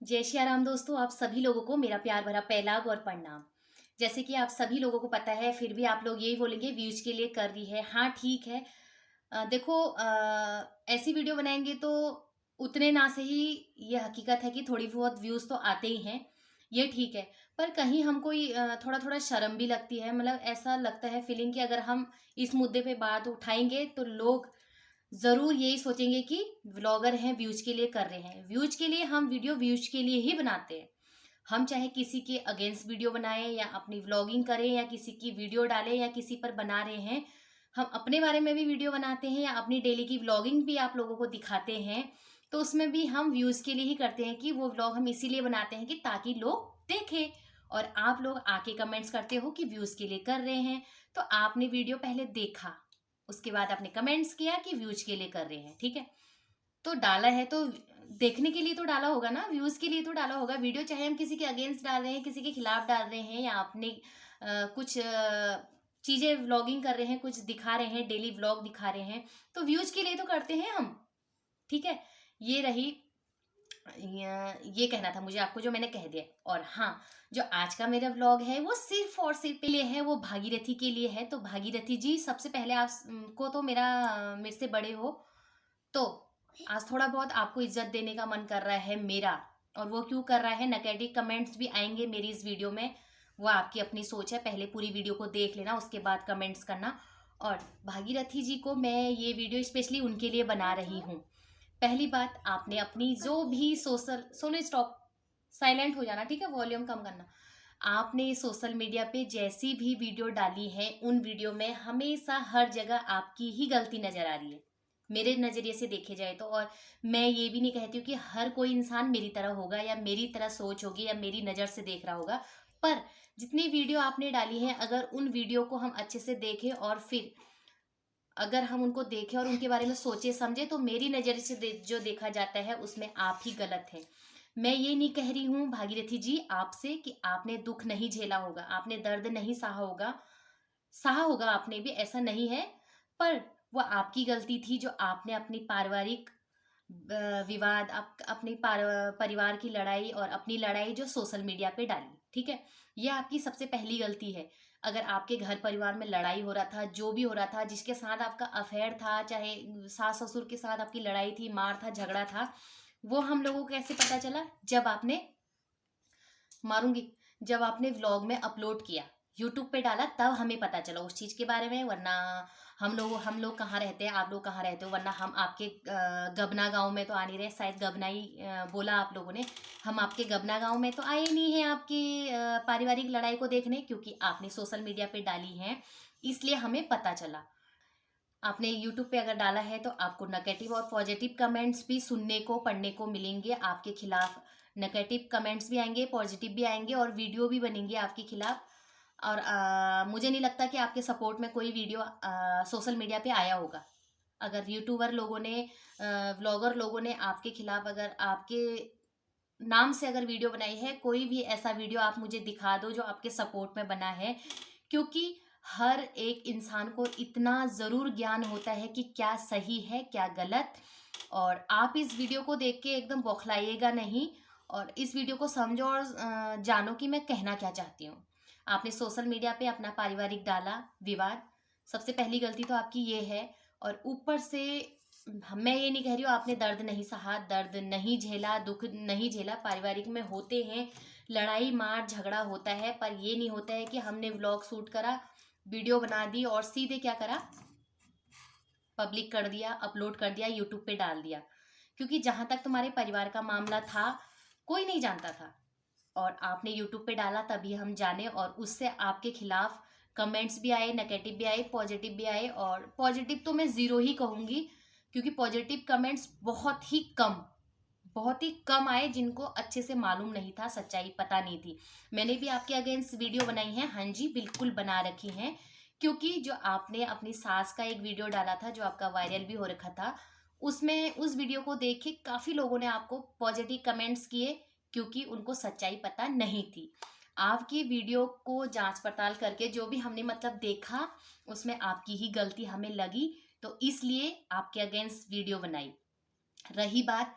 जय श्री राम दोस्तों, आप सभी लोगों को मेरा प्यार भरा पहलाग और प्रणाम। जैसे कि आप सभी लोगों को पता है, फिर भी आप लोग यही बोलेंगे व्यूज के लिए कर रही है। हाँ, ठीक है। देखो, ऐसी वीडियो बनाएंगे तो उतने ना से ही ये हकीकत है कि थोड़ी बहुत व्यूज तो आते ही हैं। ये ठीक है। पर कहीं हमको थोड़ा थोड़ा शर्म भी लगती है। मतलब ऐसा लगता है फीलिंग कि अगर हम इस मुद्दे पे बात उठाएंगे तो लोग ज़रूर यही सोचेंगे कि व्लॉगर हैं, व्यूज के लिए कर रहे हैं। व्यूज के लिए हम वीडियो व्यूज के लिए ही बनाते हैं। हम चाहे किसी के अगेंस्ट वीडियो बनाएं या अपनी व्लॉगिंग करें या किसी की वीडियो डालें या किसी पर बना रहे हैं, हम अपने बारे में भी वीडियो बनाते हैं या अपनी डेली की व्लॉगिंग भी आप लोगों को दिखाते हैं, तो उसमें भी हम व्यूज के लिए ही करते हैं कि वो व्लॉग हम इसीलिए बनाते हैं कि ताकि लोग देखें। और आप लोग आके कमेंट्स करते हो कि व्यूज के लिए कर रहे हैं। तो आपने वीडियो पहले देखा, उसके बाद आपने कमेंट्स किया कि व्यूज के लिए कर रहे हैं, ठीक है। तो डाला है तो देखने के लिए तो डाला होगा ना, व्यूज के लिए तो डाला होगा वीडियो। चाहे हम किसी के अगेंस्ट डाल रहे हैं, किसी के खिलाफ डाल रहे हैं या अपने कुछ चीजें व्लॉगिंग कर रहे हैं, कुछ दिखा रहे हैं, डेली व्लॉग दिखा रहे हैं, तो व्यूज के लिए तो करते हैं हम। ठीक है। ये रही, ये कहना था मुझे आपको, जो मैंने कह दिया। और हाँ, जो आज का मेरा व्लॉग है वो सिर्फ और सिर्फ के लिए है, वो भागीरथी के लिए है। तो भागीरथी जी, सबसे पहले आपको तो मेरे से बड़े हो, तो आज थोड़ा बहुत आपको इज्जत देने का मन कर रहा है मेरा। और वो क्यों कर रहा है, नेगेटिव कमेंट्स भी आएंगे मेरी इस वीडियो में, वो आपकी अपनी सोच है। पहले पूरी वीडियो को देख लेना, उसके बाद कमेंट्स करना। और भागीरथी जी को मैं ये वीडियो स्पेशली उनके लिए बना रही हूँ। पहली बात, आपने अपनी जो भी सोशल सोलो स्टॉप, साइलेंट हो जाना, ठीक है, वॉल्यूम कम करना। आपने सोशल मीडिया पे जैसी भी वीडियो डाली है, उन वीडियो में हमेशा हर जगह आपकी ही गलती नजर आ रही है, मेरे नज़रिए से देखे जाए तो। और मैं ये भी नहीं कहती हूँ कि हर कोई इंसान मेरी तरह होगा या मेरी तरह सोच होगी या मेरी नज़र से देख रहा होगा। पर जितनी वीडियो आपने डाली है, अगर उन वीडियो को हम अच्छे से देखें और फिर अगर हम उनको देखें और उनके बारे में सोचे समझे, तो मेरी नज़र से जो देखा जाता है उसमें आप ही गलत हैं। मैं ये नहीं कह रही हूँ भागीरथी जी आपसे कि आपने दुख नहीं झेला होगा, आपने दर्द नहीं सहा होगा। सहा होगा आपने भी, ऐसा नहीं है। पर वो आपकी गलती थी जो आपने अपनी पारिवारिक विवाद, अपनी परिवार की लड़ाई और अपनी लड़ाई जो सोशल मीडिया पे डाली, ठीक है। ये आपकी सबसे पहली गलती है। अगर आपके घर परिवार में लड़ाई हो रहा था, जो भी हो रहा था, जिसके साथ आपका अफेयर था, चाहे सास ससुर के साथ आपकी लड़ाई थी, मार था, झगड़ा था, वो हम लोगों को कैसे पता चला? जब आपने, मारूंगी, जब आपने व्लॉग में अपलोड किया, यूट्यूब पे डाला, तब हमें पता चला उस चीज़ के बारे में। वरना हम लोग कहाँ रहते हैं, आप लोग कहाँ रहते हो? वरना हम आपके गबना गांव में तो आ नहीं रहे, शायद गबना ही बोला आप लोगों ने। हम आपके गबना गांव में तो आए ही नहीं हैं आपकी पारिवारिक लड़ाई को देखने, क्योंकि आपने सोशल मीडिया पे डाली है, इसलिए हमें पता चला। आपने यूट्यूब पे अगर डाला है तो आपको नेगेटिव और पॉजिटिव कमेंट्स भी सुनने को, पढ़ने को मिलेंगे आपके खिलाफ। नेगेटिव कमेंट्स भी आएंगे, पॉजिटिव भी आएंगे, और वीडियो भी बनेंगी आपके खिलाफ। और मुझे नहीं लगता कि आपके सपोर्ट में कोई वीडियो सोशल मीडिया पे आया होगा। अगर यूट्यूबर लोगों ने, व्लॉगर लोगों ने आपके खिलाफ, अगर आपके नाम से अगर वीडियो बनाई है, कोई भी ऐसा वीडियो आप मुझे दिखा दो जो आपके सपोर्ट में बना है। क्योंकि हर एक इंसान को इतना ज़रूर ज्ञान होता है कि क्या सही है, क्या गलत। और आप इस वीडियो को देख के एकदम बौखलाइएगा नहीं, और इस वीडियो को समझो और जानो कि मैं कहना क्या चाहती हूँ। आपने सोशल मीडिया पे अपना पारिवारिक डाला विवाद, सबसे पहली गलती तो आपकी ये है। और ऊपर से मैं ये नहीं कह रही हूँ आपने दर्द नहीं सहा, दर्द नहीं झेला, दुख नहीं झेला, पारिवारिक में होते हैं, लड़ाई मार झगड़ा होता है। पर ये नहीं होता है कि हमने व्लॉग शूट करा, वीडियो बना दी और सीधे क्या करा, पब्लिक कर दिया, अपलोड कर दिया, यूट्यूब पे डाल दिया। क्योंकि जहां तक तुम्हारे परिवार का मामला था, कोई नहीं जानता था। और आपने यूट्यूब पे डाला तभी हम जाने, और उससे आपके खिलाफ कमेंट्स भी आए, नेगेटिव भी आए, पॉजिटिव भी आए। और पॉजिटिव तो मैं ज़ीरो ही कहूँगी, क्योंकि पॉजिटिव कमेंट्स बहुत ही कम आए, जिनको अच्छे से मालूम नहीं था, सच्चाई पता नहीं थी। मैंने भी आपके अगेंस्ट वीडियो बनाई है, हाँ जी, बिल्कुल बना रखी हैं। क्योंकि जो आपने अपनी सास का एक वीडियो डाला था जो आपका वायरल भी हो रखा था, उसमें उस वीडियो को देख के काफ़ी लोगों ने आपको पॉजिटिव कमेंट्स किए, क्योंकि उनको सच्चाई पता नहीं थी। आपकी वीडियो को जांच पड़ताल करके जो भी हमने मतलब देखा, उसमें आपकी ही गलती हमें लगी, तो इसलिए आपके अगेंस्ट वीडियो बनाई। रही बात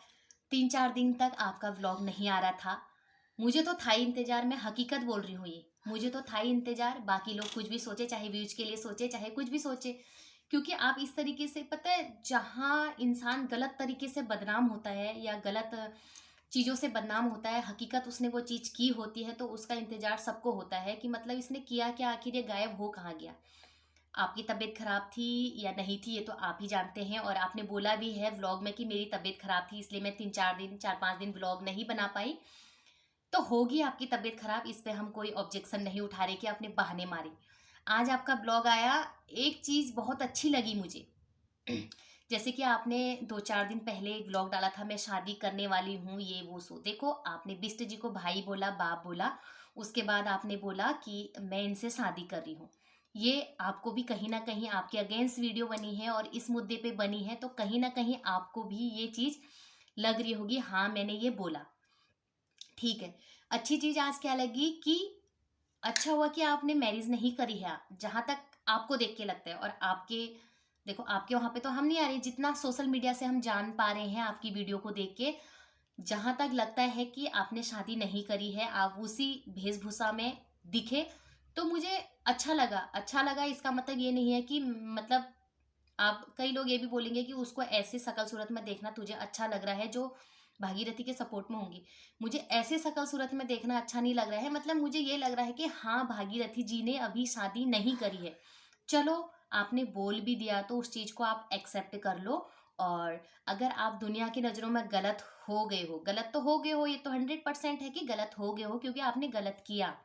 3-4 दिन तक आपका व्लॉग नहीं आ रहा था। मुझे तो था ही इंतज़ार, मैं हकीकत बोल रही हूँ ये। मुझे तो था ही इंतज़ार, बाकी लोग कुछ भी सोचे, चाहे व्यूज़ के लिए सोचे, चाहे कुछ भी सोचे। क्योंकि आप इस तरीके से, पता है, जहाँ इंसान गलत तरीके से बदनाम होता है या गलत चीज़ों से बदनाम होता है, हकीकत उसने वो चीज़ की होती है, तो उसका इंतज़ार सबको होता है कि मतलब इसने किया क्या, आखिर ये गायब हो कहाँ गया? आपकी तबीयत खराब थी या नहीं थी, ये तो आप ही जानते हैं, और आपने बोला भी है व्लॉग में कि मेरी तबीयत खराब थी, इसलिए मैं 3-4 दिन, 4-5 दिन व्लॉग नहीं बना पाई। तो होगी आपकी तबीयत खराब, इस पे हम कोई ऑब्जेक्शन नहीं उठा रहे कि आपने बहाने मारे। आज आपका ब्लॉग आया, एक चीज़ बहुत अच्छी लगी मुझे। जैसे कि आपने 2-4 दिन पहले एक व्लॉग डाला था, मैं शादी करने वाली हूँ, ये वो सो। देखो, आपने बिष्ट जी को भाई बोला, बाप बोला, उसके बाद आपने बोला कि मैं इनसे शादी कर रही हूँ। ये आपको भी कहीं न कहीं आपके अगेंस्ट वीडियो बनी है और इस मुद्दे पे बनी है, तो कहीं न कहीं आपको भी ये चीज़ लग रही होगी, हाँ, मैंने ये बोला। ठीक है। अच्छी चीज़ आज क्या लगी कि अच्छा हुआ कि आपने मैरिज नहीं करी है, जहाँ तक आपको देख के लगता है। और आपके, देखो, आपके वहाँ पे तो हम नहीं आ रहे, जितना सोशल मीडिया से हम जान पा रहे हैं आपकी वीडियो को देख के, जहाँ तक लगता है कि आपने शादी नहीं करी है, आप उसी वेशभूषा में दिखे, तो मुझे अच्छा लगा। अच्छा लगा इसका मतलब ये नहीं है कि मतलब आप, कई लोग ये भी बोलेंगे कि उसको ऐसे शकल सूरत में देखना तुझे अच्छा लग रहा है जो भागीरथी के सपोर्ट में होंगी। मुझे ऐसे शकल सूरत में देखना अच्छा नहीं लग रहा है, मतलब मुझे ये लग रहा है कि हाँ, भागीरथी जी ने अभी शादी नहीं करी है। चलो, आपने बोल भी दिया तो उस चीज़ को आप एक्सेप्ट कर लो। और अगर आप दुनिया की नज़रों में गलत हो गए हो, गलत तो हो गए हो, ये तो 100% है कि गलत हो गए हो, क्योंकि आपने गलत किया।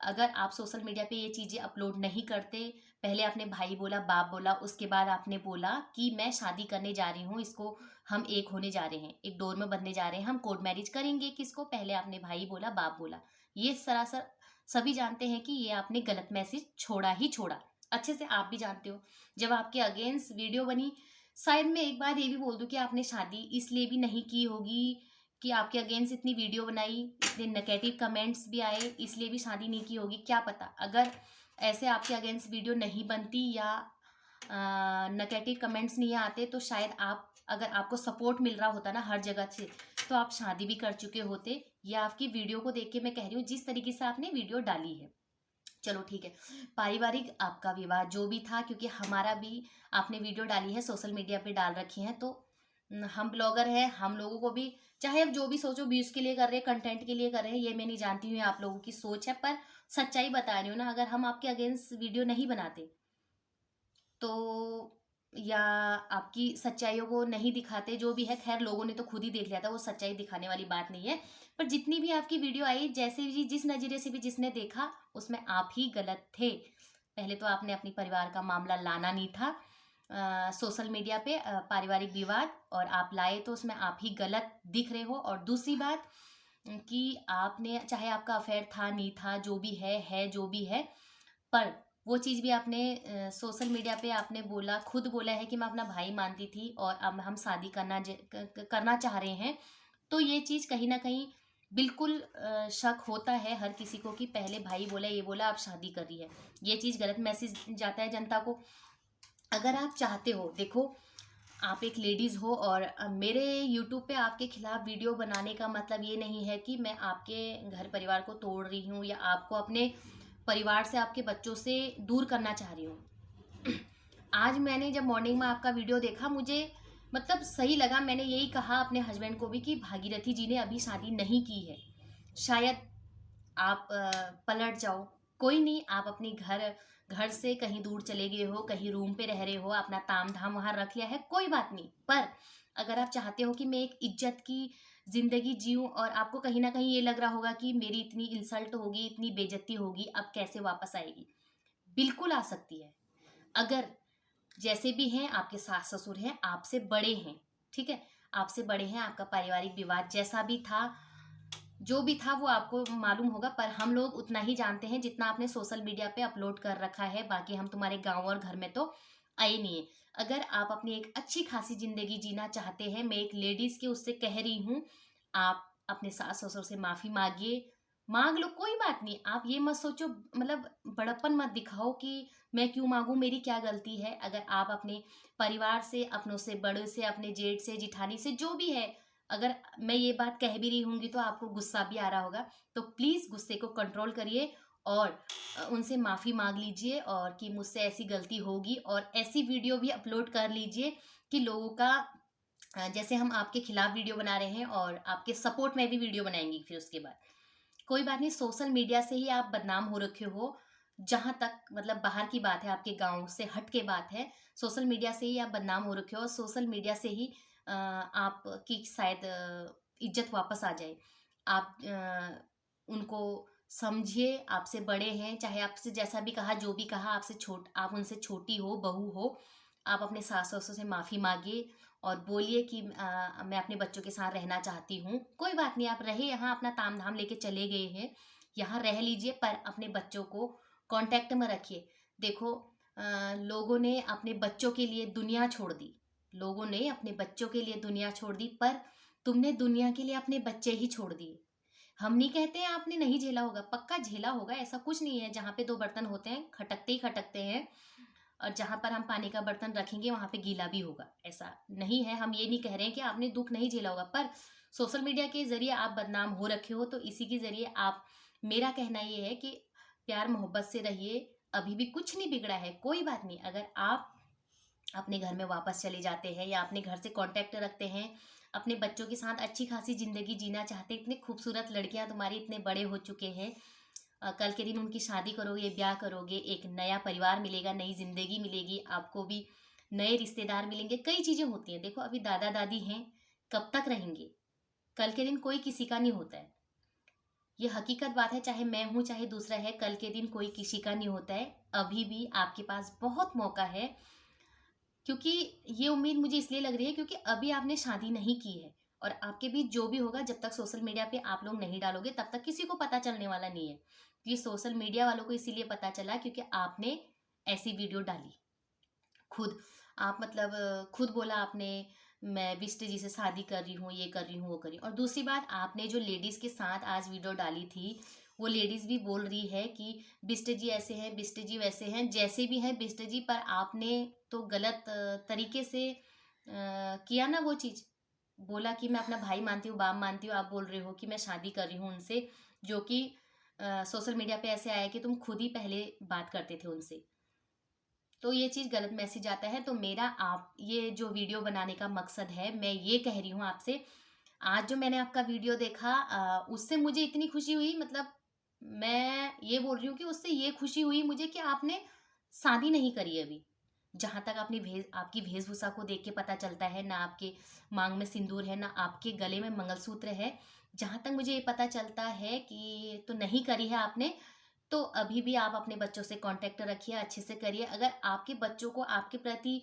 अगर आप सोशल मीडिया पे ये चीज़ें अपलोड नहीं करते, पहले आपने भाई बोला, बाप बोला, उसके बाद आपने बोला कि मैं शादी करने जा रही हूँ, इसको हम एक होने जा रहे हैं, एक डोर में बंधने जा रहे हैं, हम कोर्ट मैरिज करेंगे, किसको? पहले आपने भाई बोला, बाप बोला। ये सरासर सभी जानते हैं कि ये आपने गलत मैसेज छोड़ा ही छोड़ा। अच्छे से आप भी जानते हो। जब आपके अगेंस्ट वीडियो बनी, शायद मैं एक बार ये भी बोल दूँ कि आपने शादी इसलिए भी नहीं की होगी कि आपके अगेंस्ट इतनी वीडियो बनाई, इतने नेगेटिव कमेंट्स भी आए, इसलिए भी शादी नहीं की होगी, क्या पता। अगर ऐसे आपके अगेंस्ट वीडियो नहीं बनती या नेगेटिव कमेंट्स नहीं आते, तो शायद आप, अगर आपको सपोर्ट मिल रहा होता ना हर जगह से, तो आप शादी भी कर चुके होते। या आपकी वीडियो को देख के मैं कह रही हूँ, जिस तरीके से आपने वीडियो डाली है। चलो ठीक है, पारिवारिक आपका विवाह जो भी था, क्योंकि हमारा भी, आपने वीडियो डाली है, सोशल मीडिया पे डाल रखी है, तो हम ब्लॉगर हैं, हम लोगों को भी, चाहे अब जो भी सोचो, व्यूज के लिए कर रहे हैं, कंटेंट के लिए कर रहे हैं, ये मैं नहीं जानती हूँ, ये आप लोगों की सोच है, पर सच्चाई बता रही हूँ ना। अगर हम आपके अगेंस्ट वीडियो नहीं बनाते, तो या आपकी सच्चाइयों को नहीं दिखाते, जो भी है, खैर लोगों ने तो खुद ही देख लिया था, वो सच्चाई दिखाने वाली बात नहीं है। पर जितनी भी आपकी वीडियो आई, जैसे भी, जिस नज़रिए से भी जिसने देखा, उसमें आप ही गलत थे। पहले तो आपने अपनी परिवार का मामला लाना नहीं था सोशल मीडिया पे, पारिवारिक विवाद, और आप लाए तो उसमें आप ही गलत दिख रहे हो। और दूसरी बात कि आपने, चाहे आपका अफेयर था नहीं था, जो भी है जो भी है, पर वो चीज़ भी आपने सोशल मीडिया पे आपने बोला, खुद बोला है कि मैं अपना भाई मानती थी और अब हम शादी करना चाह रहे हैं। तो ये चीज़ कहीं न कहीं बिल्कुल शक होता है हर किसी को कि पहले भाई बोला, ये बोला, अब शादी कर रही है। ये चीज़ गलत मैसेज जाता है जनता को। अगर आप चाहते हो, देखो, आप एक लेडीज़ हो, और मेरे यूट्यूब पे आपके खिलाफ वीडियो बनाने का मतलब ये नहीं है कि मैं आपके घर परिवार को तोड़ रही हूँ या आपको अपने परिवार से, आपके बच्चों से दूर करना चाह रही हूँ। आज मैंने जब मॉर्निंग में आपका वीडियो देखा, मुझे मतलब सही लगा। मैंने यही कहा अपने हस्बैंड को भी कि भागीरथी जी ने अभी शादी नहीं की है, शायद आप पलट जाओ, कोई नहीं, आप अपनी घर घर से कहीं दूर चले गए हो, कहीं रूम पे रह रहे हो, अपना ताम धाम वहां रख लिया है, कोई बात नहीं। पर अगर आप चाहते हो कि मैं एक इज्जत की जिंदगी जीऊं, और आपको कहीं ना कहीं ये लग रहा होगा कि मेरी इतनी इंसल्ट होगी, इतनी बेइज्जती होगी, अब कैसे वापस आएगी, बिल्कुल आ सकती है। अगर जैसे भी हैं, आपके सास ससुर हैं, आपसे बड़े हैं, ठीक है, आपसे बड़े हैं, आपका पारिवारिक विवाद जैसा भी था, जो भी था, वो आपको मालूम होगा। पर हम लोग उतना ही जानते हैं जितना आपने सोशल मीडिया पे अपलोड कर रखा है, बाकी हम तुम्हारे गांव और घर में तो आए नहीं है। अगर आप अपनी एक अच्छी खासी जिंदगी जीना चाहते हैं, मैं एक लेडीज के उससे कह रही हूँ, आप अपने सास ससुर से माफी मांगिए, मांग लो, कोई बात नहीं। आप ये मत सोचो, मतलब बड़प्पन मत दिखाओ कि मैं क्यों मांगू, मेरी क्या गलती है। अगर आप अपने परिवार से, अपनों से, बड़ों से, अपने जेठ से, जिठानी से, जो भी है, अगर मैं ये बात कह भी रही होंगी तो आपको गुस्सा भी आ रहा होगा, तो प्लीज़ गुस्से को कंट्रोल करिए और उनसे माफ़ी माँग लीजिए और कि मुझसे ऐसी गलती होगी, और ऐसी वीडियो भी अपलोड कर लीजिए कि लोगों का जैसे हम आपके खिलाफ वीडियो बना रहे हैं और आपके सपोर्ट में भी वीडियो बनाएंगी फिर उसके बाद। कोई बात नहीं, सोशल मीडिया से ही आप बदनाम हो रखे हो। जहाँ तक मतलब बाहर की बात है, आपके गाँव से हट के बात है, सोशल मीडिया से ही आप बदनाम हो रखे हो और सोशल मीडिया से ही आपकी शायद इज़्ज़त वापस आ जाए। आप उनको समझिए, आपसे बड़े हैं, चाहे आपसे जैसा भी कहा, जो भी कहा, आप उनसे छोटी हो, बहू हो, आप अपने सास-ससुर से माफ़ी माँगिए और बोलिए कि मैं अपने बच्चों के साथ रहना चाहती हूँ। कोई बात नहीं, आप रहे यहाँ, अपना ताम-झाम लेके चले गए हैं, यहाँ रह लीजिए, पर अपने बच्चों को कॉन्टैक्ट में रखिए। देखो लोगों ने अपने बच्चों के लिए दुनिया छोड़ दी, लोगों ने अपने बच्चों के लिए दुनिया छोड़ दी, पर तुमने दुनिया के लिए अपने बच्चे ही छोड़ दिए। हम नहीं कहते हैं आपने नहीं झेला होगा, पक्का झेला होगा, ऐसा कुछ नहीं है। जहाँ पे 2 बर्तन होते हैं, खटकते ही खटकते हैं, और जहाँ पर हम पानी का बर्तन रखेंगे वहाँ पे गीला भी होगा, ऐसा नहीं है। हम ये नहीं कह रहे हैं कि आपने दुःख नहीं झेला होगा, पर सोशल मीडिया के ज़रिए आप बदनाम हो रखे हो, तो इसी के ज़रिए आप, मेरा कहना ये है कि प्यार मोहब्बत से रहिए, अभी भी कुछ नहीं बिगड़ा है, कोई बात नहीं। अगर आप अपने घर में वापस चले जाते हैं या अपने घर से कॉन्टैक्ट रखते हैं, अपने बच्चों के साथ अच्छी खासी ज़िंदगी जीना चाहते हैं, इतने खूबसूरत लड़कियाँ तुम्हारी इतने बड़े हो चुके हैं, कल के दिन उनकी शादी करोगे, ब्याह करोगे, एक नया परिवार मिलेगा, नई ज़िंदगी मिलेगी, आपको भी नए रिश्तेदार मिलेंगे, कई चीज़ें होती हैं। देखो अभी दादा-दादी हैं, कब तक रहेंगे? कल के दिन कोई किसी का नहीं होता है। ये हकीकत बात है, चाहे मैं हूँ, चाहे दूसरा है, कल के दिन कोई किसी का नहीं होता है। अभी भी आपके पास बहुत मौका है, क्योंकि ये उम्मीद मुझे इसलिए लग रही है क्योंकि अभी आपने शादी नहीं की है, और आपके बीच जो भी होगा, जब तक सोशल मीडिया पे आप लोग नहीं डालोगे तब तक किसी को पता चलने वाला नहीं है। क्योंकि सोशल मीडिया वालों को इसीलिए पता चला क्योंकि आपने ऐसी वीडियो डाली खुद। आप मतलब खुद बोला आपने, मैं बिष्ट जी से शादी कर रही हूँ, ये कर रही हूँ, वो कर रही हूँ। और दूसरी बात, आपने जो लेडीज़ के साथ आज वीडियो डाली थी, वो लेडीज़ भी बोल रही है कि बिष्ट जी ऐसे हैं, बिष्ट जी वैसे हैं, जैसे भी हैं बिष्ट जी, पर आपने तो गलत तरीके से किया ना वो चीज़। बोला कि मैं अपना भाई मानती हूँ, बाप मानती हूँ, आप बोल रहे हो कि मैं शादी कर रही हूँ उनसे, जो कि सोशल मीडिया पे ऐसे आया कि तुम खुद ही पहले बात करते थे उनसे। तो ये चीज़ गलत मैसेज आता है। तो मेरा आप ये जो वीडियो बनाने का मकसद है, मैं ये कह रही हूँ आपसे, आज जो मैंने आपका वीडियो देखा उससे मुझे इतनी खुशी हुई, मतलब मैं ये बोल रही हूँ कि उससे ये खुशी हुई मुझे कि आपने शादी नहीं करी अभी। जहाँ तक आपकी वेशभूषा को देख के पता चलता है, ना आपके मांग में सिंदूर है, ना आपके गले में मंगलसूत्र है। जहाँ तक मुझे ये पता चलता है कि तो नहीं करी है आपने, तो अभी भी आप अपने बच्चों से कांटेक्ट रखिए, अच्छे से करिए। अगर आपके बच्चों को आपके प्रति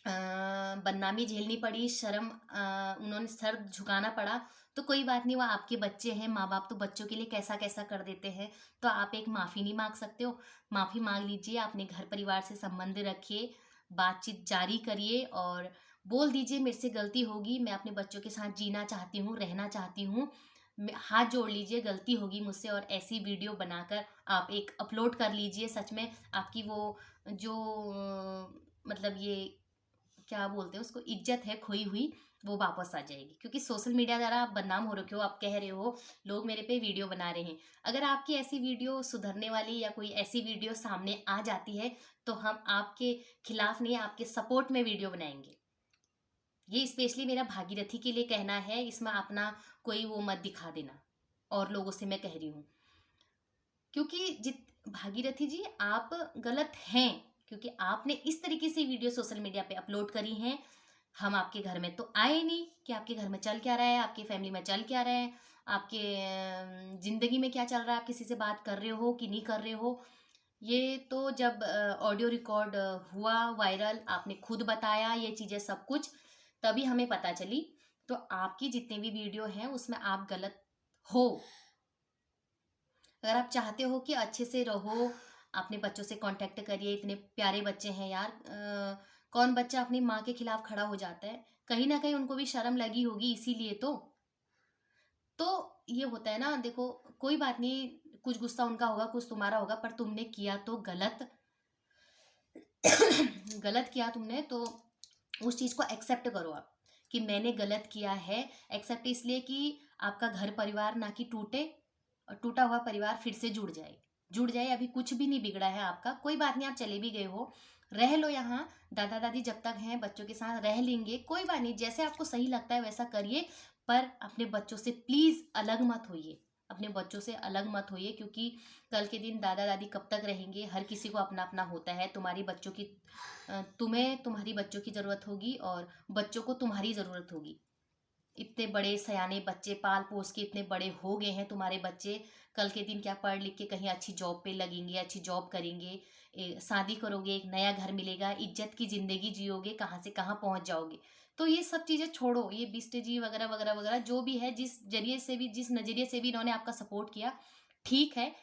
बदनामी झेलनी पड़ी, उन्होंने सर झुकाना पड़ा, तो कोई बात नहीं, वो आपके बच्चे हैं, माँ-बाप तो बच्चों के लिए कैसा-कैसा कर देते हैं। तो आप एक माफ़ी नहीं माँग सकते हो, माफ़ी माँग लीजिए, अपने घर परिवार से संबंध रखिए, बातचीत जारी करिए और बोल दीजिए मेरे से गलती होगी, मैं अपने बच्चों के साथ जीना चाहती हूँ, रहना चाहती हूँ। हाथ जोड़ लीजिए, गलती होगी मुझसे, और ऐसी वीडियो बनाकर आप एक अपलोड कर लीजिए। सच में आपकी वो जो मतलब ये क्या बोलते हैं उसको, इज्जत है खोई हुई, वो वापस आ जाएगी। क्योंकि सोशल मीडिया द्वारा आप बदनाम हो रखे हो, आप कह रहे हो लोग मेरे पे वीडियो बना रहे हैं। अगर आपकी ऐसी वीडियो सुधरने वाली या कोई ऐसी वीडियो सामने आ जाती है, तो हम आपके खिलाफ नहीं, आपके सपोर्ट में वीडियो बनाएंगे। ये स्पेशली मेरा भागीरथी के लिए कहना है, इसमें अपना कोई वो मत दिखा देना, और लोगों से मैं कह रही हूँ। क्योंकि जित भागीरथी जी आप गलत हैं, क्योंकि आपने इस तरीके से वीडियो सोशल मीडिया पे अपलोड करी हैं। हम आपके घर में तो आए नहीं कि आपके घर में चल क्या रहा है, आपकी फैमिली में चल क्या रहा है, आपके ज़िंदगी में क्या चल रहा है, आप किसी से बात कर रहे हो कि नहीं कर रहे हो। ये तो जब ऑडियो रिकॉर्ड हुआ वायरल, आपने खुद बताया ये चीज़ें सब कुछ, तभी हमें पता चली। तो आपकी जितने भी वीडियो हैं उसमें आप गलत हो। अगर आप चाहते हो कि अच्छे से रहो, अपने बच्चों से कांटेक्ट करिए, इतने प्यारे बच्चे हैं यार। कौन बच्चा अपनी माँ के खिलाफ खड़ा हो जाता है? कहीं ना कहीं उनको भी शर्म लगी होगी, इसीलिए तो ये होता है ना। देखो कोई बात नहीं, कुछ गुस्सा उनका होगा, कुछ तुम्हारा होगा, पर तुमने किया तो गलत। गलत किया तुमने, तो उस चीज़ को एक्सेप्ट करो आप, कि मैंने गलत किया है, एक्सेप्ट इसलिए कि आपका घर परिवार ना कि टूटे, और टूटा हुआ परिवार फिर से जुड़ जाए। अभी कुछ भी नहीं बिगड़ा है आपका, कोई बात नहीं, आप चले भी गए हो, रह लो यहाँ। दादा दादी जब तक हैं बच्चों के साथ रह लेंगे, कोई बात नहीं, जैसे आपको सही लगता है वैसा करिए, पर अपने बच्चों से प्लीज अलग मत होइए, अपने बच्चों से अलग मत होइए, क्योंकि कल के दिन दादा दादी कब तक रहेंगे, हर किसी को अपना अपना होता है। तुम्हारी बच्चों की तुम्हें तुम्हारी बच्चों की ज़रूरत होगी, और बच्चों को तुम्हारी ज़रूरत होगी। इतने बड़े सयाने बच्चे पाल पोस के इतने बड़े हो गए हैं तुम्हारे बच्चे, कल के दिन क्या पढ़ लिख के कहीं अच्छी जॉब पे लगेंगे, अच्छी जॉब करेंगे, शादी करोगे, एक नया घर मिलेगा, इज्जत की ज़िंदगी जियोगे, कहाँ से कहाँ पहुँच जाओगे। तो ये सब चीज़ें छोड़ो, ये बिष्ट जी वगैरह वगैरह वगैरह जो भी है, जिस जरिए से भी, जिस नज़रिए से भी इन्होंने आपका सपोर्ट किया, ठीक है।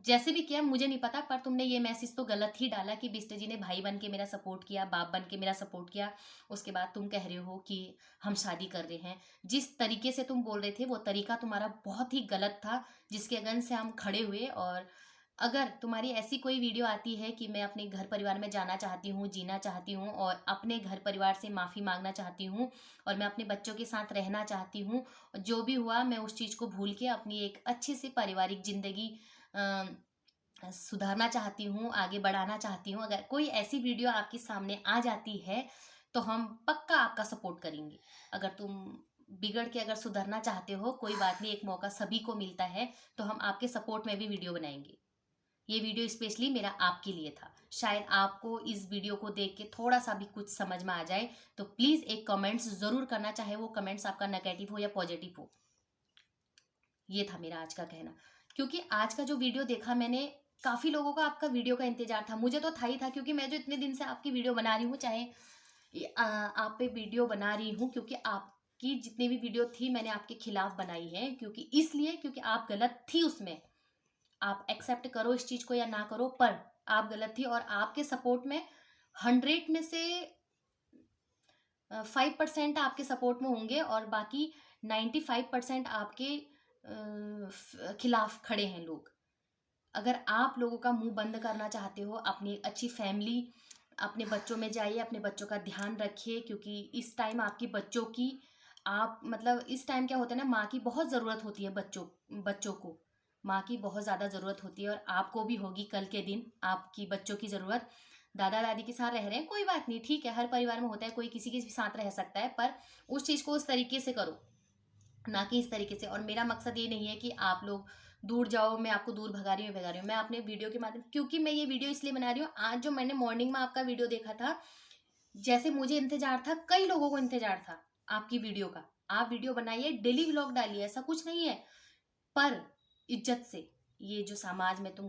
जैसे भी किया मुझे नहीं पता, पर तुमने ये मैसेज तो गलत ही डाला कि बिष्ट जी ने भाई बन के मेरा सपोर्ट किया, बाप बन के मेरा सपोर्ट किया, उसके बाद तुम कह रहे हो कि हम शादी कर रहे हैं। जिस तरीके से तुम बोल रहे थे वो तरीका तुम्हारा बहुत ही गलत था, जिसके अगेंस्ट से हम खड़े हुए। और अगर तुम्हारी ऐसी कोई वीडियो आती है कि मैं अपने घर परिवार में जाना चाहती हूँ, जीना चाहती हूँ, और अपने घर परिवार से माफ़ी मांगना चाहती हूँ, और मैं अपने बच्चों के साथ रहना चाहती हूँ, जो भी हुआ मैं उस चीज़ को भूल के अपनी एक अच्छी सी पारिवारिक ज़िंदगी सुधारना चाहती हूँ, आगे बढ़ाना चाहती हूँ, अगर कोई ऐसी वीडियो आपके सामने आ जाती है तो हम पक्का आपका सपोर्ट करेंगे। अगर तुम बिगड़ के अगर सुधरना चाहते हो, कोई बात नहीं, एक मौका सभी को मिलता है, तो हम आपके सपोर्ट में भी वीडियो बनाएंगे। ये वीडियो स्पेशली मेरा आपके लिए था, शायद आपको इस वीडियो को देख के थोड़ा सा भी कुछ समझ में आ जाए, तो प्लीज़ एक कमेंट्स ज़रूर करना, चाहे वो कमेंट्स आपका नेगेटिव हो या पॉजिटिव हो। ये था मेरा आज का कहना, क्योंकि आज का जो वीडियो देखा मैंने, काफ़ी लोगों का आपका वीडियो का इंतजार था, मुझे तो था ही था, क्योंकि मैं जो इतने दिन से आपकी वीडियो बना रही हूँ, चाहे आप पे वीडियो बना रही हूँ, क्योंकि आपकी जितनी भी वीडियो थी मैंने आपके खिलाफ बनाई है, क्योंकि इसलिए क्योंकि आप गलत थी उसमें। आप एक्सेप्ट करो इस चीज़ को या ना करो, पर आप गलत थी, और आपके सपोर्ट में 100 में से 5% आपके सपोर्ट में होंगे, और बाकी 95% आपके खिलाफ खड़े हैं लोग। अगर आप लोगों का मुंह बंद करना चाहते हो, अपनी अच्छी फैमिली, अपने बच्चों में जाइए, अपने बच्चों का ध्यान रखिए, क्योंकि इस टाइम आपकी बच्चों की, आप मतलब इस टाइम क्या होता है ना, माँ की बहुत ज़रूरत होती है, बच्चों बच्चों को माँ की बहुत ज़्यादा ज़रूरत होती है, और आपको भी होगी कल के दिन आपकी बच्चों की ज़रूरत। दादा दादी के साथ रह रहे हैं, कोई बात नहीं, ठीक है, हर परिवार में होता है, कोई किसी के साथ रह सकता है, पर उस चीज़ को उस तरीके से करो, ना कि इस तरीके से। और मेरा मकसद ये नहीं है कि आप लोग दूर जाओ, मैं आपको दूर भगा रही हूँ, मैं अपने वीडियो के माध्यम, क्योंकि मैं ये वीडियो इसलिए बना रही हूँ, आज जो मैंने मॉर्निंग में आपका वीडियो देखा था, जैसे मुझे इंतजार था, कई लोगों को इंतजार था आपकी वीडियो का। आप वीडियो बनाइए, डेली व्लॉग डालिए, ऐसा कुछ नहीं है, पर इज्जत से। ये जो समाज में तुम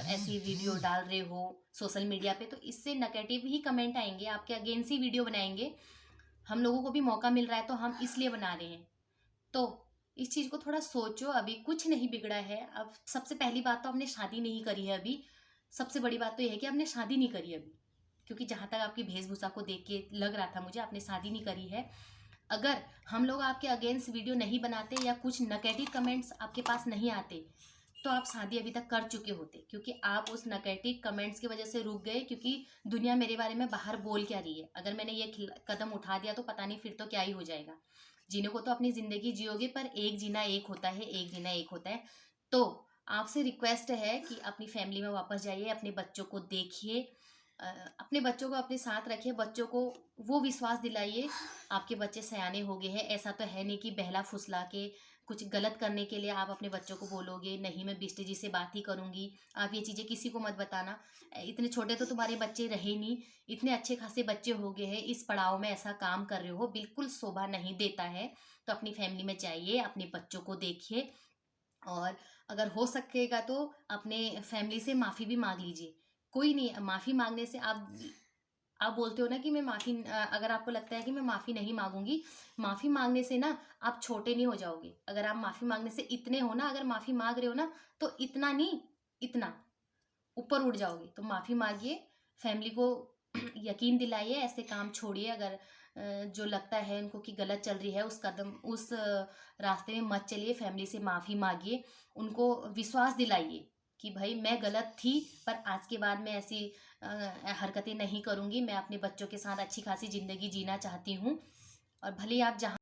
ऐसी वीडियो डाल रहे हो सोशल मीडिया पे, तो इससे नेगेटिव ही कमेंट आएंगे, आपके अगेंस्ट ही वीडियो बनाएंगे। हम लोगों को भी मौका मिल रहा है, तो हम इसलिए बना रहे हैं। तो इस चीज़ को थोड़ा सोचो, अभी कुछ नहीं बिगड़ा है। अब सबसे पहली बात तो आपने शादी नहीं करी है अभी, सबसे बड़ी बात तो यह है कि आपने शादी नहीं करी अभी, क्योंकि जहाँ तक आपकी वेशभूषा को देख के लग रहा था मुझे, आपने शादी नहीं करी है। अगर हम लोग आपके अगेंस्ट वीडियो नहीं बनाते, या कुछ नेगेटिव कमेंट्स आपके पास नहीं आते, तो आप शादी अभी तक कर चुके होते, क्योंकि आप उस नेगेटिव कमेंट्स की वजह से रुक गए, क्योंकि दुनिया मेरे बारे में बाहर बोल क्या रही है। अगर मैंने ये कदम उठा दिया तो पता नहीं फिर तो क्या ही हो जाएगा। जीने को तो अपनी ज़िंदगी जियोगे, पर एक जीना एक होता है, एक जीना एक होता है। तो आपसे रिक्वेस्ट है कि अपनी फैमिली में वापस जाइए, अपने बच्चों को देखिए, अपने बच्चों को अपने साथ रखिए, बच्चों को वो विश्वास दिलाइए, आपके बच्चे सयाने हो गए हैं। ऐसा तो है नहीं कि बहला फुसला के कुछ गलत करने के लिए आप अपने बच्चों को बोलोगे नहीं मैं बिष्ट जी से बात ही करूंगी। आप ये चीज़ें किसी को मत बताना, इतने छोटे तो तुम्हारे बच्चे रहे नहीं, इतने अच्छे खासे बच्चे हो गए हैं, इस पड़ाव में ऐसा काम कर रहे हो, बिल्कुल शोभा नहीं देता है। तो अपनी फैमिली में जाइए, अपने बच्चों को देखिए, और अगर हो सकेगा तो अपने फैमिली से माफ़ी भी मांग लीजिए। कोई नहीं, माफ़ी मांगने से आप बोलते हो ना कि मैं अगर आपको लगता है कि मैं माफ़ी नहीं मांगूंगी, माफ़ी मांगने से ना आप छोटे नहीं हो जाओगे। अगर आप माफ़ी मांगने से इतने हो ना, अगर माफ़ी मांग रहे हो ना, तो इतना नहीं, इतना ऊपर उठ जाओगे। तो माफ़ी मांगिए, फैमिली को यकीन दिलाइए, ऐसे काम छोड़िए। अगर जो लगता है उनको कि गलत चल रही है, उस रास्ते में मत चलिए, फैमिली से माफ़ी मांगिए, उनको विश्वास दिलाइए कि भाई मैं गलत थी, पर आज के बाद मैं ऐसी हरकतें नहीं करूँगी, मैं अपने बच्चों के साथ अच्छी खासी ज़िंदगी जीना चाहती हूँ। और भले ही आप जहाँ।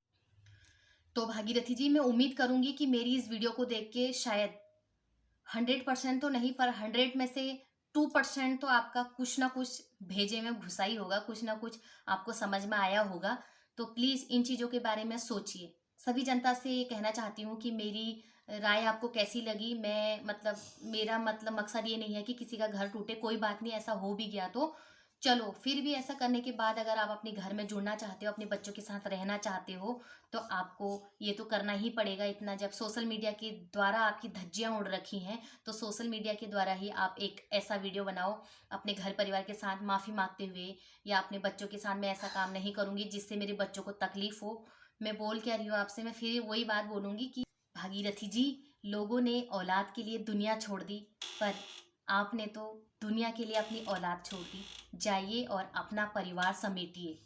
तो भागीरथी जी, मैं उम्मीद करूंगी कि मेरी इस वीडियो को देख के शायद 100% तो नहीं, पर 100 में से 2% तो आपका कुछ ना कुछ भेजे में घुसा ही होगा, कुछ ना कुछ आपको समझ में आया होगा। तो प्लीज इन चीजों के बारे में सोचिए। सभी जनता से ये कहना चाहती हूँ कि मेरी राय आपको कैसी लगी। मैं मतलब मेरा मतलब मकसद ये नहीं है कि किसी का घर टूटे, कोई बात नहीं, ऐसा हो भी गया तो चलो, फिर भी ऐसा करने के बाद अगर आप अपने घर में जुड़ना चाहते हो, अपने बच्चों के साथ रहना चाहते हो, तो आपको ये तो करना ही पड़ेगा। इतना जब सोशल मीडिया के द्वारा आपकी धज्जियां उड़ रखी हैं, तो सोशल मीडिया के द्वारा ही आप एक ऐसा वीडियो बनाओ अपने घर परिवार के साथ माफ़ी मांगते हुए, या अपने बच्चों के साथ मैं ऐसा काम नहीं करूंगी जिससे मेरे बच्चों को तकलीफ हो। मैं बोल क्या रही हूँ आपसे, मैं फिर वही बात बोलूंगी कि भागीरथी जी, लोगों ने औलाद के लिए दुनिया छोड़ दी, पर आपने तो दुनिया के लिए अपनी औलाद छोड़ दी। जाइए और अपना परिवार समेटिए।